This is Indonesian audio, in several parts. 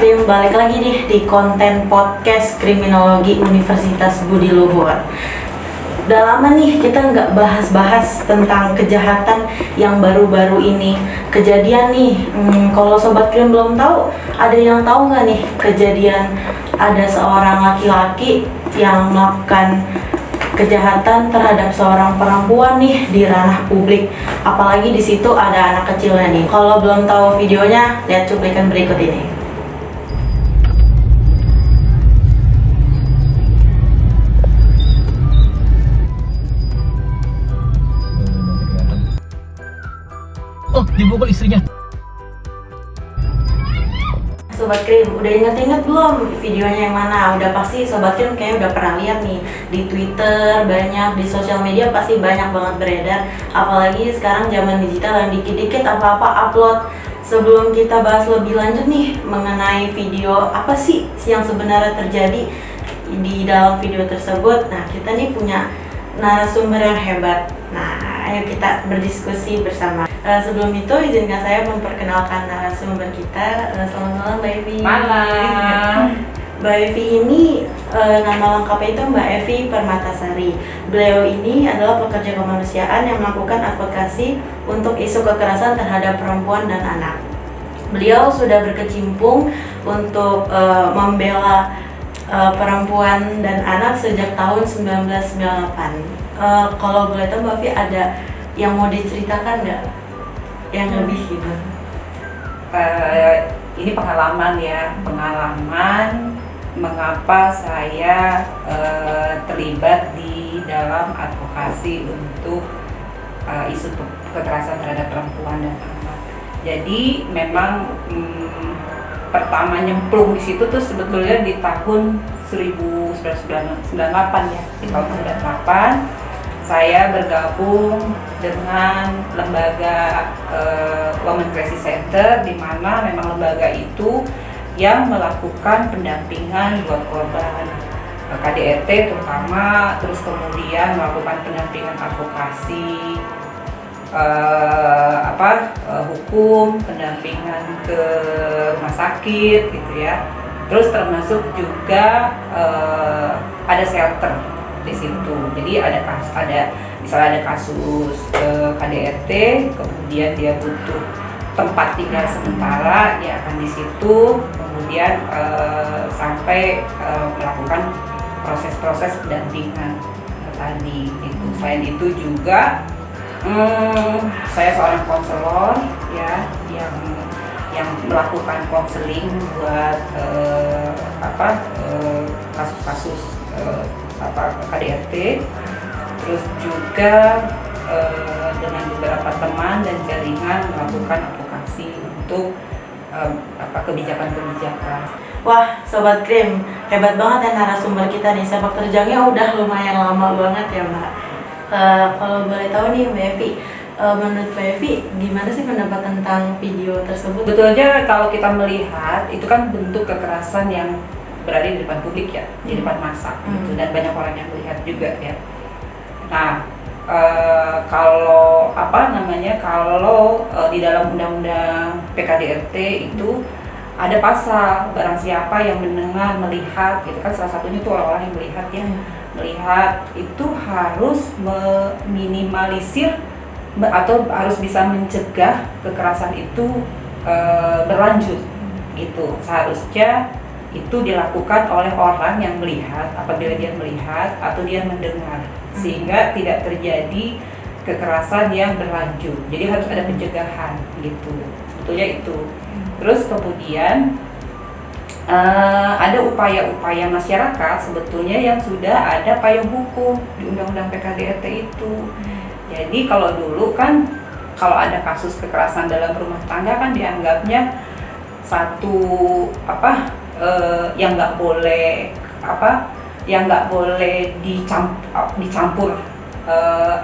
Krim, balik lagi nih di konten podcast Kriminologi Universitas Budi Luhur. Udah lama nih kita nggak bahas-bahas tentang kejahatan yang baru-baru ini kejadian nih. Kalau Sobat Krim belum tahu, ada yang tahu nggak nih kejadian ada seorang laki-laki yang melakukan kejahatan terhadap seorang perempuan nih di ranah publik, apalagi di situ ada anak kecilnya nih. Kalau belum tahu videonya, lihat cuplikan berikut ini. Oh, dibukul istrinya. Sobat Krim, udah inget-inget belum videonya yang mana? Udah pasti Sobat Krim kayaknya udah pernah lihat nih di Twitter, banyak di sosial media pasti banyak banget beredar. Apalagi sekarang zaman digital yang dikit-dikit apa-apa upload. Sebelum kita bahas lebih lanjut nih mengenai video apa sih yang sebenarnya terjadi di dalam video tersebut, nah kita nih punya narasumber yang hebat. Nah, ayo kita berdiskusi bersama. Sebelum itu izinkan saya memperkenalkan narasumber kita. Selamat malam Mbak Evi. Malam. Mbak Evi ini nama lengkapnya itu Mbak Evi Permatasari. Beliau ini adalah pekerja kemanusiaan yang melakukan advokasi untuk isu kekerasan terhadap perempuan dan anak. Beliau sudah berkecimpung untuk membela perempuan dan anak sejak tahun 1998. Kalau boleh tahu Mbak Evi ada yang mau diceritakan nggak? Yang lebih gitu? Ini pengalaman ya, pengalaman mengapa saya terlibat di dalam advokasi untuk isu kekerasan terhadap perempuan dan anak. Jadi memang pertama nyemplung di situ tuh sebetulnya di tahun 1998 ya, di tahun 1998 saya bergabung dengan lembaga Women Crisis Center, di mana memang lembaga itu yang melakukan pendampingan buat korban KDRT terutama, terus kemudian melakukan pendampingan advokasi hukum, pendampingan ke rumah sakit gitu ya. Terus termasuk juga ada shelter di situ. Jadi misalnya ada kasus KDRT, kemudian dia butuh tempat tinggal sementara, dia akan di situ, kemudian sampai melakukan proses-proses pendampingan tadi itu. Selain itu juga saya seorang konselor ya yang melakukan konseling buat kasus-kasus KDRT, terus juga dengan beberapa teman dan jaringan melakukan advokasi untuk kebijakan-kebijakan. Wah, Sobat Krim, hebat banget ya narasumber kita nih. Sepak terjangnya udah lumayan lama banget ya Mbak. Kalau boleh tahu nih Mbak Evi, menurut Mbak Evi gimana sih pendapat tentang video tersebut? Betulnya kalau kita melihat itu kan bentuk kekerasan yang berada di depan publik ya, di depan massa gitu, dan banyak orang yang melihat juga ya. Nah, kalau di dalam undang-undang PKDRT itu ada pasal barang siapa yang mendengar, melihat gitu kan, salah satunya itu orang-orang yang melihat ya. Melihat itu harus meminimalisir atau harus bisa mencegah kekerasan itu berlanjut gitu. Seharusnya itu dilakukan oleh orang yang melihat, apabila dia melihat atau dia mendengar, sehingga tidak terjadi kekerasan yang berlanjut. Jadi harus ada pencegahan gitu, sebetulnya itu. Terus kemudian ada upaya-upaya masyarakat sebetulnya yang sudah ada payung hukum di Undang-Undang PKDRT itu. Jadi kalau dulu kan kalau ada kasus kekerasan dalam rumah tangga kan dianggapnya satu yang nggak boleh dicampur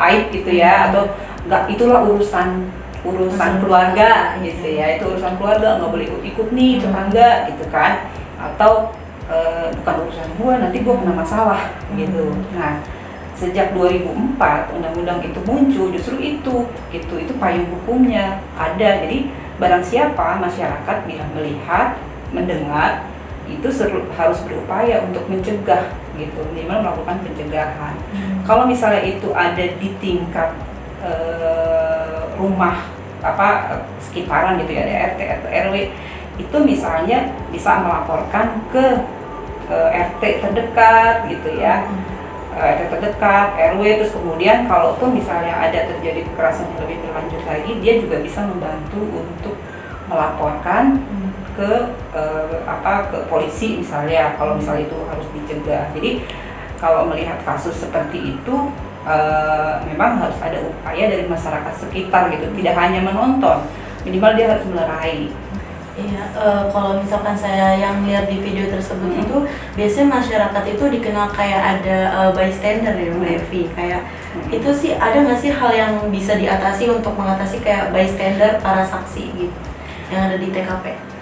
aib gitu ya, atau nggak, itulah urusan keluarga gitu ya, itu urusan keluarga, nggak boleh ikut nih tetangga gitu kan, atau bukan urusan gua, nanti gua kena masalah gitu. Nah, sejak 2004 undang-undang itu muncul, justru itu payung hukumnya ada. Jadi barang siapa masyarakat bila melihat mendengar itu harus berupaya untuk mencegah gitu, minimal melakukan pencegahan. Kalau misalnya itu ada di tingkat rumah sekitaran gitu ya, ada RT atau RW, itu misalnya bisa melaporkan ke RT terdekat gitu ya, RT terdekat, RW, terus kemudian kalaupun misalnya ada terjadi kekerasan yang lebih berlanjut lagi, dia juga bisa membantu untuk melaporkan ke polisi misalnya, kalau misalnya itu harus dicegah. Jadi kalau melihat kasus seperti itu memang harus ada upaya dari masyarakat sekitar gitu, tidak hanya menonton, minimal dia harus melerai. Iya, kalau misalkan saya yang lihat di video tersebut itu biasanya masyarakat itu dikenal kayak ada bystander ya Mbak Evi, kayak itu sih ada nggak sih hal yang bisa diatasi untuk mengatasi kayak bystander para saksi gitu yang ada di TKP?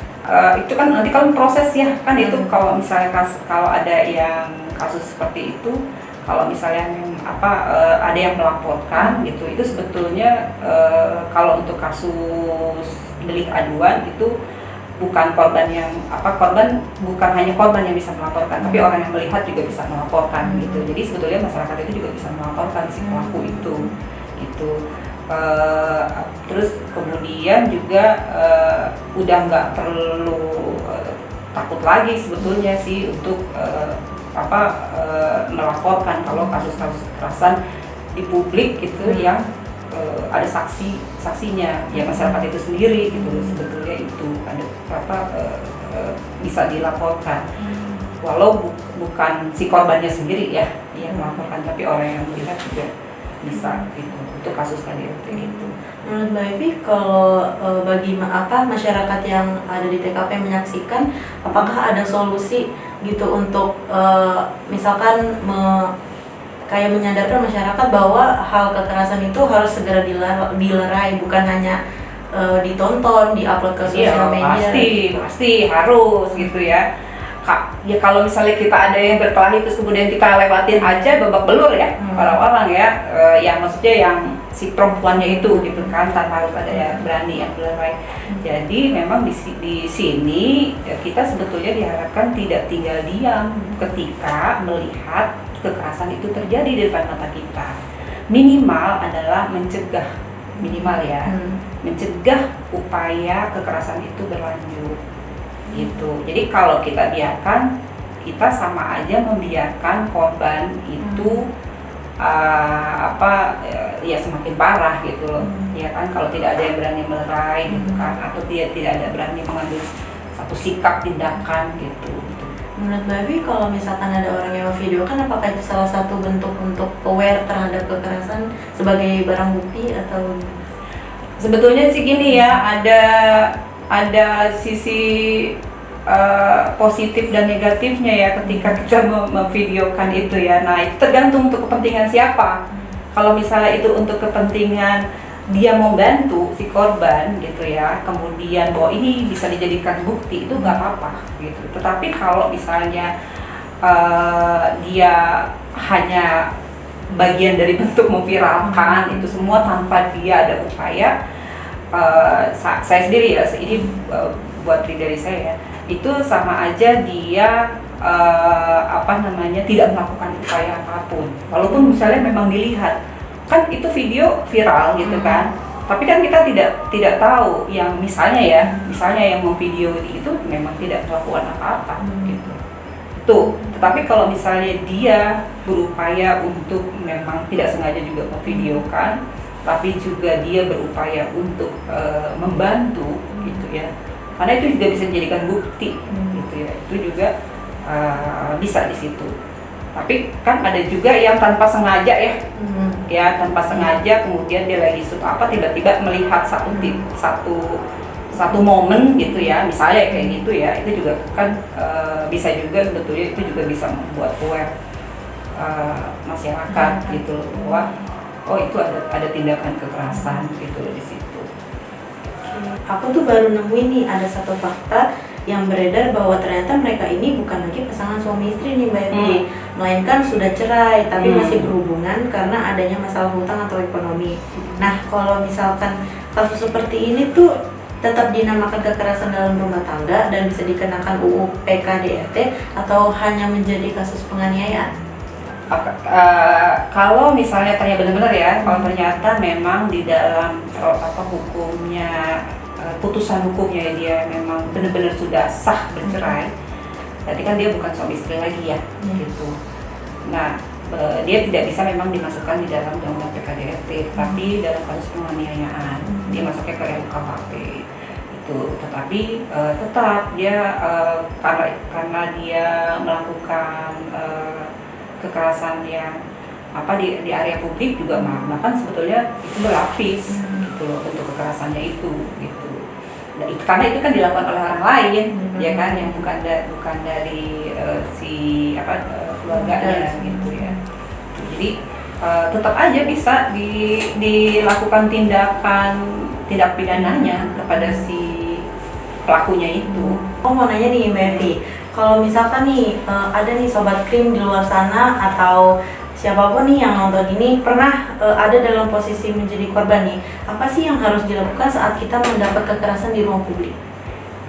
Itu kan nanti kan proses ya kan, itu kalau misalnya kalau ada yang kasus seperti itu, kalau misalnya ada yang melaporkan gitu, itu sebetulnya kalau untuk kasus delik aduan itu bukan korban bukan hanya korban yang bisa melaporkan, tapi orang yang melihat juga bisa melaporkan gitu. Jadi sebetulnya masyarakat itu juga bisa melaporkan si pelaku itu gitu. Terus kemudian juga udah nggak perlu takut lagi sebetulnya sih untuk melaporkan kalau kasus-kasus kekerasan di publik gitu yang ada saksinya ya, masyarakat itu sendiri gitu. Sebetulnya itu ada bisa dilaporkan walau bukan si korbannya sendiri ya yang melaporkan, tapi orang yang melihat juga bisa gitu untuk kasus KDRT itu. Menurut Mbak Evi, kalau bagi masyarakat yang ada di TKP menyaksikan, apakah ada solusi gitu untuk misalkan kayak menyadarkan masyarakat bahwa hal kekerasan itu harus segera dilerai, bukan hanya ditonton, diupload ke sosial media? Pasti harus gitu ya. Ya kalau misalnya kita ada yang berkelahi terus kemudian kita lewatin aja babak belur ya orang-orang ya, yang maksudnya yang si perempuannya itu gitu kan, tanpa harus ada yang berani yang melerai. Jadi memang di sini ya, kita sebetulnya diharapkan tidak tinggal diam ketika melihat kekerasan itu terjadi di depan mata kita. Minimal adalah mencegah, mencegah upaya kekerasan itu berlanjut gitu. Jadi kalau kita biarkan, kita sama aja membiarkan korban itu ya semakin parah gitu loh. Ya kan, kalau tidak ada yang berani melerai gitu kan, atau dia tidak ada berani mengambil satu sikap tindakan gitu. Menurut Mbak Evi, kalau misalkan ada orang yang memvideokan, apakah itu salah satu bentuk untuk aware terhadap kekerasan sebagai barang bukti atau? Sebetulnya sih gini ya, ada sisi positif dan negatifnya ya ketika kita memvideokan itu ya. Nah, itu tergantung untuk kepentingan siapa. Kalau misalnya itu untuk kepentingan dia membantu si korban gitu ya, kemudian bahwa ini bisa dijadikan bukti, itu nggak apa-apa gitu. Tetapi kalau misalnya dia hanya bagian dari bentuk memviralkan itu semua tanpa dia ada upaya, saya sendiri ya, ini buat pribadi saya ya, itu sama aja dia tidak melakukan upaya apapun, walaupun misalnya memang dilihat kan itu video viral gitu kan, tapi kan kita tidak tahu yang misalnya yang memvideo itu memang tidak melakukan apa-apa gitu. Tuh, tetapi kalau misalnya dia berupaya untuk memang tidak sengaja juga memvideokan, tapi juga dia berupaya untuk membantu gitu ya, karena itu juga bisa dijadikan bukti gitu ya, itu juga bisa di situ. Tapi kan ada juga yang tanpa sengaja ya, ya tanpa sengaja kemudian dia lagi tiba-tiba melihat satu momen gitu ya, misalnya kayak gitu ya, itu juga kan bisa juga sebetulnya itu juga bisa membuat aware masyarakat gitu bahwa oh itu ada tindakan kekerasan gitu di situ. Aku tuh baru nemuin nih ada satu fakta yang beredar bahwa ternyata mereka ini bukan lagi pasangan suami istri nih Mbak Evi, melainkan sudah cerai tapi masih berhubungan karena adanya masalah hutang atau ekonomi. Nah, kalau misalkan kasus seperti ini tuh tetap dinamakan kekerasan dalam rumah tangga dan bisa dikenakan UU PKDRT atau hanya menjadi kasus penganiayaan? Kalau misalnya ternyata benar-benar ya, kalau ternyata memang di dalam hukumnya, putusan hukumnya dia memang benar-benar sudah sah bercerai, berarti kan dia bukan suami istri lagi ya, gitu. Nah, dia tidak bisa memang dimasukkan di dalam undang-undang PKDRT, tapi dalam kasus penganiayaan dia masuknya ke RUKHP itu. Tetapi tetap dia karena dia melakukan kekerasan yang di area publik juga, bahkan sebetulnya itu berlapis gitu loh untuk kekerasannya itu gitu. Nah, karena itu kan dilakukan oleh orang lain ya kan, yang bukan dari keluarganya gitu ya. Jadi tetap aja bisa dilakukan tindak pidananya kepada si pelakunya itu. Aku mau nanya nih Mbak Evi, kalau misalkan nih ada nih sobat krim di luar sana atau siapapun nih yang nonton ini pernah ada dalam posisi menjadi korban nih, apa sih yang harus dilakukan saat kita mendapat kekerasan di ruang publik?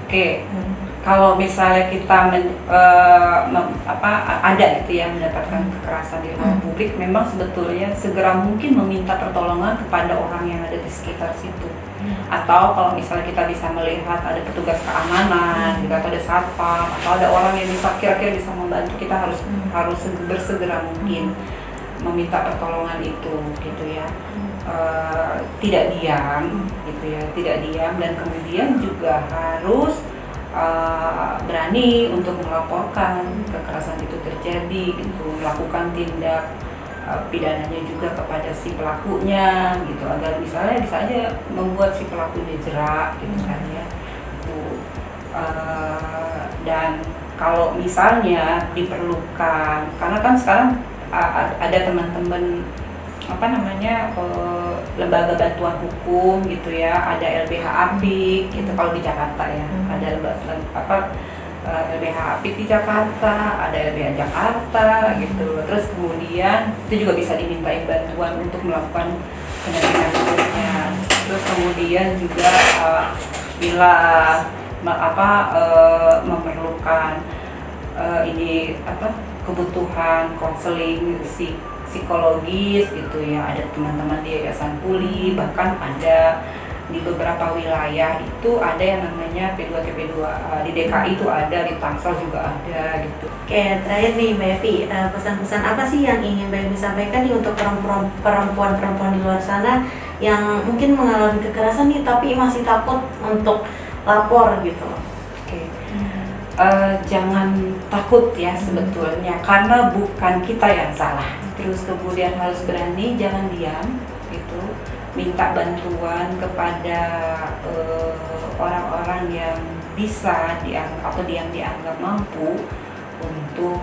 Oke. Kalau misalnya kita ada gitu yang mendapatkan kekerasan di ruang publik, memang sebetulnya segera mungkin meminta pertolongan kepada orang yang ada di sekitar situ. Atau kalau misalnya kita bisa melihat ada petugas keamanan, gitu, atau ada satpam, atau ada orang yang kira-kira bisa membantu, kita harus bersegera mungkin meminta pertolongan itu, gitu ya. Tidak diam, gitu ya, tidak diam, dan kemudian juga harus berani untuk melaporkan kekerasan itu terjadi, gitu, melakukan tindak pidananya juga kepada si pelakunya, gitu, agar misalnya bisa aja membuat si pelakunya jerak, gitu kan ya. Itu dan kalau misalnya diperlukan, karena kan sekarang ada teman-teman lembaga bantuan hukum gitu ya, ada LBH Apik gitu kalau di Jakarta ya, ada LBH Apik di Jakarta, ada LBH Jakarta gitu. Terus kemudian itu juga bisa dimintain bantuan untuk melakukan pendampingan hukumnya. Terus kemudian juga bila memerlukan kebutuhan konseling psikologis gitu ya, ada teman-teman di Yayasan Puli, bahkan ada di beberapa wilayah itu ada yang namanya P2TP2, di DKI itu ada, di Tangsel juga ada gitu. Oke, terakhir nih Mbak Evi, pesan-pesan apa sih yang ingin Mbak Evi sampaikan nih untuk perempuan-perempuan di luar sana yang mungkin mengalami kekerasan nih tapi masih takut untuk lapor gitu? Oke. Jangan takut ya sebetulnya, karena bukan kita yang salah. Terus kemudian harus berani, jangan diam gitu, minta bantuan kepada orang-orang yang bisa dianggap atau yang dianggap mampu untuk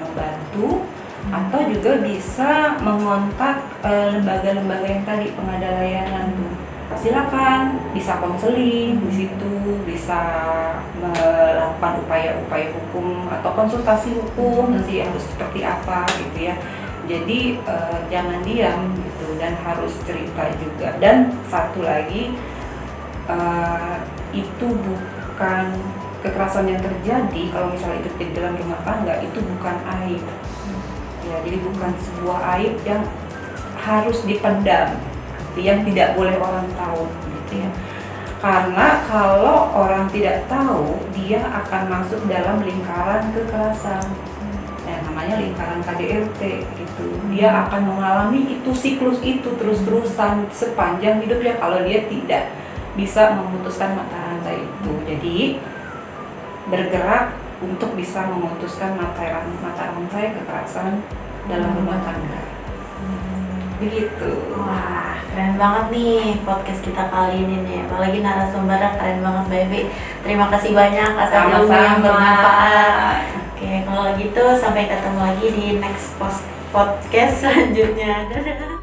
membantu, atau juga bisa mengontak lembaga-lembaga yang tadi, pengada layanan tuh. Silakan, bisa konseling di situ, bisa melakukan upaya-upaya hukum atau konsultasi hukum nanti harus seperti apa gitu ya. Jadi jangan diam gitu, dan harus cerita juga. Dan satu lagi, itu bukan kekerasan yang terjadi kalau misalnya itu di dalam rumah tangga, itu bukan aib ya, jadi bukan sebuah aib yang harus dipendam, yang tidak boleh orang tahu gitu ya. Karena kalau orang tidak tahu, dia akan masuk dalam lingkaran kekerasan, namanya lingkaran KDRT gitu. Dia akan mengalami itu, siklus itu terus-terusan sepanjang hidupnya kalau dia tidak bisa memutuskan mata rantai itu. Jadi bergerak untuk bisa memutuskan mata rantai kekerasan dalam rumah tangga. Begitu. Wah, keren banget nih podcast kita kali ini nih. Apalagi narasumbernya keren banget Mbak Evi. Terima kasih banyak atas ilmu yang bermanfaat. Oke, kalau gitu sampai ketemu lagi di next podcast selanjutnya. Dadah.